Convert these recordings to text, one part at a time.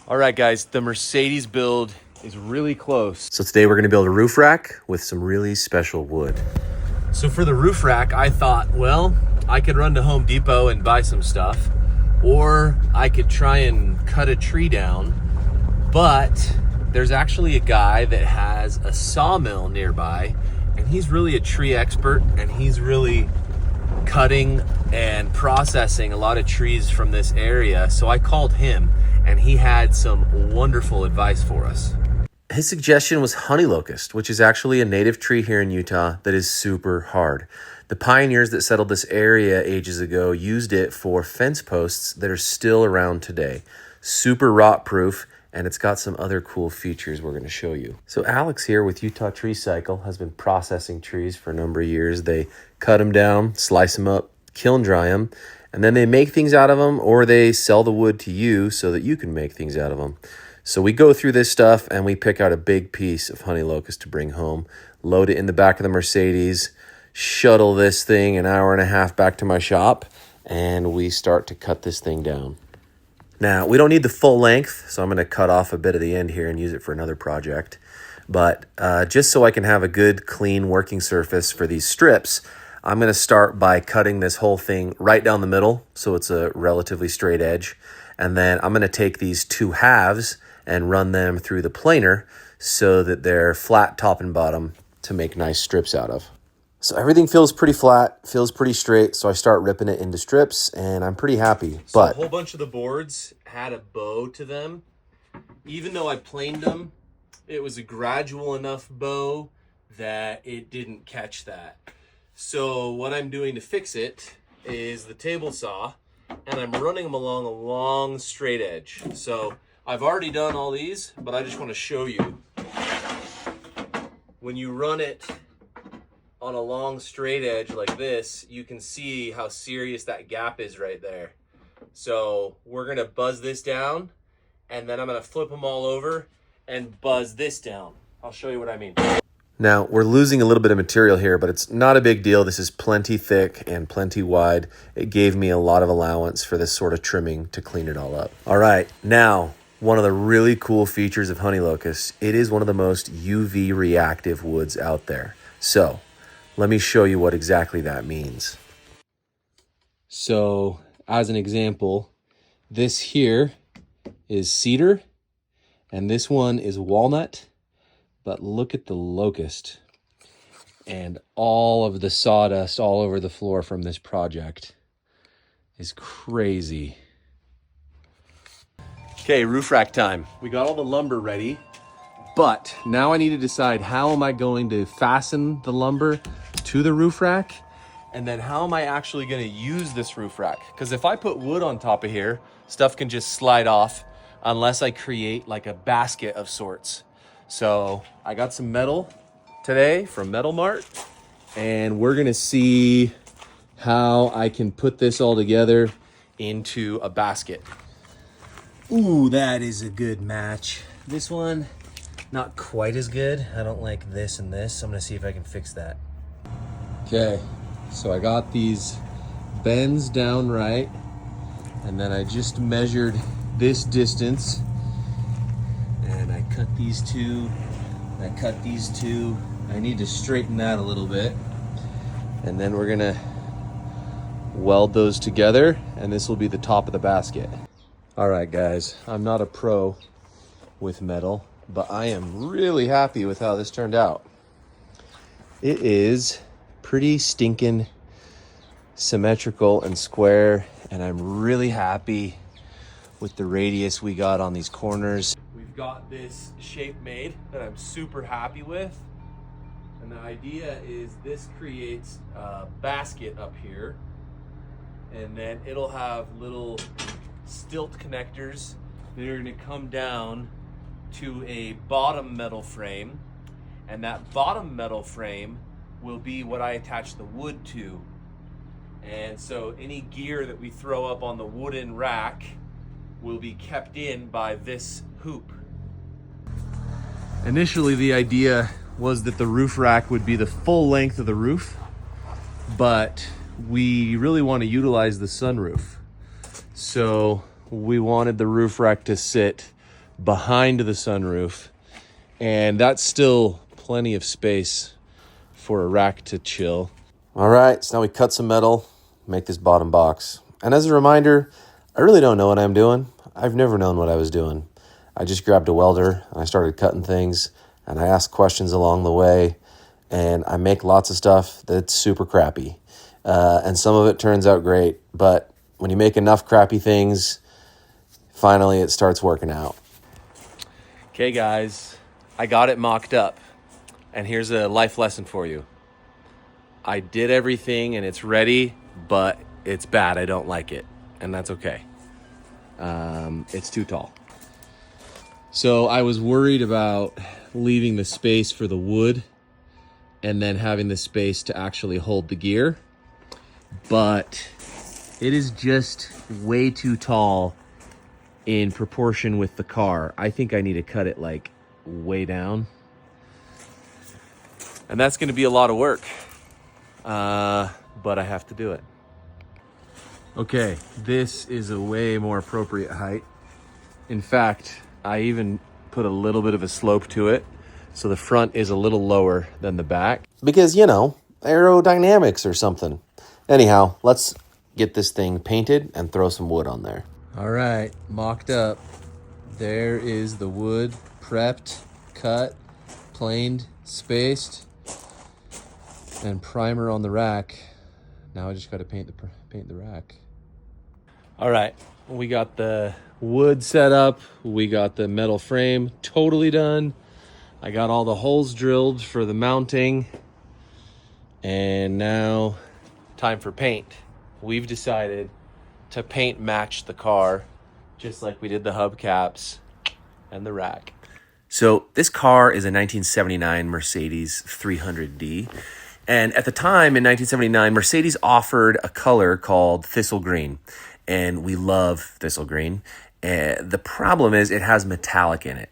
All right, guys, the Mercedes build is really close. So today we're gonna build a roof rack with some really special wood. So for the roof rack, I thought, well, I could run to Home Depot and buy some stuff, or I could try and cut a tree down, but there's actually a guy that has a sawmill nearby, and he's really a tree expert, and he's really cutting and processing a lot of trees from this area. So I called him, and he had some wonderful advice for us. His suggestion was honey locust, which is actually a native tree here in Utah that is super hard. The pioneers that settled this area ages ago used it for fence posts that are still around today. Super rot proof, and it's got some other cool features we're going to show you. So Alex here with Utah Tree Cycle has been processing trees for a number of years. They cut them down, slice them up, kiln dry them, and then they make things out of them, or they sell the wood to you so that you can make things out of them. So we go through this stuff and we pick out a big piece of honey locust to bring home, load it in the back of the Mercedes, shuttle this thing an hour and a half back to my shop, and we start to cut this thing down. Now, we don't need the full length, so I'm going to cut off a bit of the end here and use it for another project. But just so I can have a good, clean working surface for these strips, I'm going to start by cutting this whole thing right down the middle, so it's a relatively straight edge. And then I'm going to take these two halves and run them through the planer so that they're flat top and bottom to make nice strips out of. So everything feels pretty flat, feels pretty straight, so I start ripping it into strips, and I'm pretty happy. So a whole bunch of the boards had a bow to them. Even though I planed them, it was a gradual enough bow that it didn't catch that. So what I'm doing to fix it is the table saw, and I'm running them along a long straight edge. So I've already done all these, but I just want to show you. When you run it on a long straight edge like this, you can see how serious that gap is right there. So we're gonna buzz this down, and then I'm gonna flip them all over and buzz this down. I'll show you what I mean. Now, we're losing a little bit of material here, but it's not a big deal. This is plenty thick and plenty wide. It gave me a lot of allowance for this sort of trimming to clean it all up. All right, now, one of the really cool features of honey locust, it is one of the most UV reactive woods out there. So let me show you what exactly that means. So as an example, this here is cedar, and this one is walnut. But look at the locust and all of the sawdust all over the floor from this project is crazy. Okay, roof rack time. We got all the lumber ready, but now I need to decide how am I going to fasten the lumber to the roof rack, and then how am I actually going to use this roof rack? Because if I put wood on top of here, stuff can just slide off unless I create like a basket of sorts. So I got some metal today from Metal Mart, and we're gonna see how I can put this all together into a basket. Ooh, that is a good match. This one, not quite as good. I don't like this and this. I'm gonna see if I can fix that. Okay, so I got these bends down right, and then I just measured this distance. And I cut these two, I cut these two. I need to straighten that a little bit. And then we're gonna weld those together, and this will be the top of the basket. All right, guys, I'm not a pro with metal, but I am really happy with how this turned out. It is pretty stinking symmetrical and square, and I'm really happy with the radius we got on these corners. We've got this shape made that I'm super happy with. And the idea is this creates a basket up here, and then it'll have little stilt connectors that are gonna come down to a bottom metal frame. And that bottom metal frame will be what I attach the wood to. And so any gear that we throw up on the wooden rack will be kept in by this hoop. Initially, the idea was that the roof rack would be the full length of the roof, but we really want to utilize the sunroof. So we wanted the roof rack to sit behind the sunroof, and that's still plenty of space for a rack to chill. All right, so now we cut some metal, make this bottom box. And as a reminder, I really don't know what I'm doing. I've never known what I was doing. I just grabbed a welder and I started cutting things, and I asked questions along the way, and I make lots of stuff that's super crappy. And some of it turns out great, but when you make enough crappy things, finally it starts working out. Okay guys, I got it mocked up, and here's a life lesson for you. I did everything and it's ready, but it's bad. I don't like it, and that's okay. It's too tall. So I was worried about leaving the space for the wood and then having the space to actually hold the gear, but it is just way too tall in proportion with the car. I think I need to cut it like way down, and that's going to be a lot of work, but I have to do it. Okay, this is a way more appropriate height. In fact, I even put a little bit of a slope to it, so the front is a little lower than the back. Because, you know, aerodynamics or something. Anyhow, let's get this thing painted and throw some wood on there. All right, mocked up. There is the wood, prepped, cut, planed, spaced, and primer on the rack. Now I just got to paint the rack. All right, we got the wood set up. We got the metal frame totally done. I got all the holes drilled for the mounting. And now, time for paint. We've decided to paint match the car, just like we did the hubcaps and the rack. So this car is a 1979 Mercedes 300D. And at the time in 1979, Mercedes offered a color called thistle green. And we love thistle green. The problem is it has metallic in it.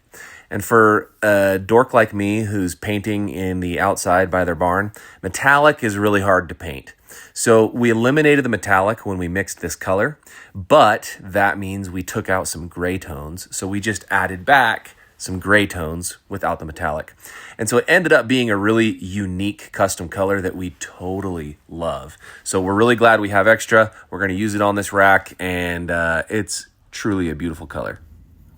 And for a dork like me who's painting in the outside by their barn, metallic is really hard to paint. So we eliminated the metallic when we mixed this color, but that means we took out some gray tones. So we just added back some gray tones without the metallic. And so it ended up being a really unique custom color that we totally love. So we're really glad we have extra. We're going to use it on this rack, and it's truly a beautiful color.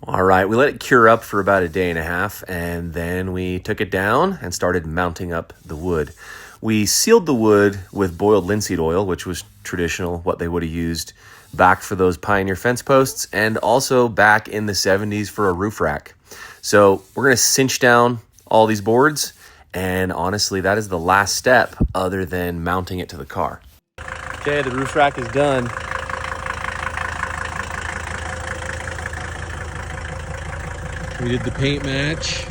All right, we let it cure up for about a day and a half, and then we took it down and started mounting up the wood. We sealed the wood with boiled linseed oil, which was traditional, what they would have used back for those Pioneer fence posts, and also back in the 70s for a roof rack. So we're going to cinch down all these boards, and honestly, that is the last step other than mounting it to the car. Okay, the roof rack is done. We did the paint match.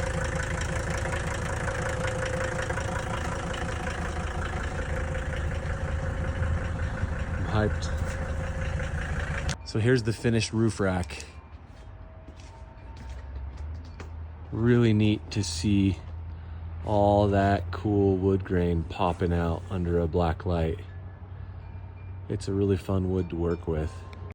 I'm hyped. So here's the finished roof rack. Really neat to see all that cool wood grain popping out under a black light. It's a really fun wood to work with.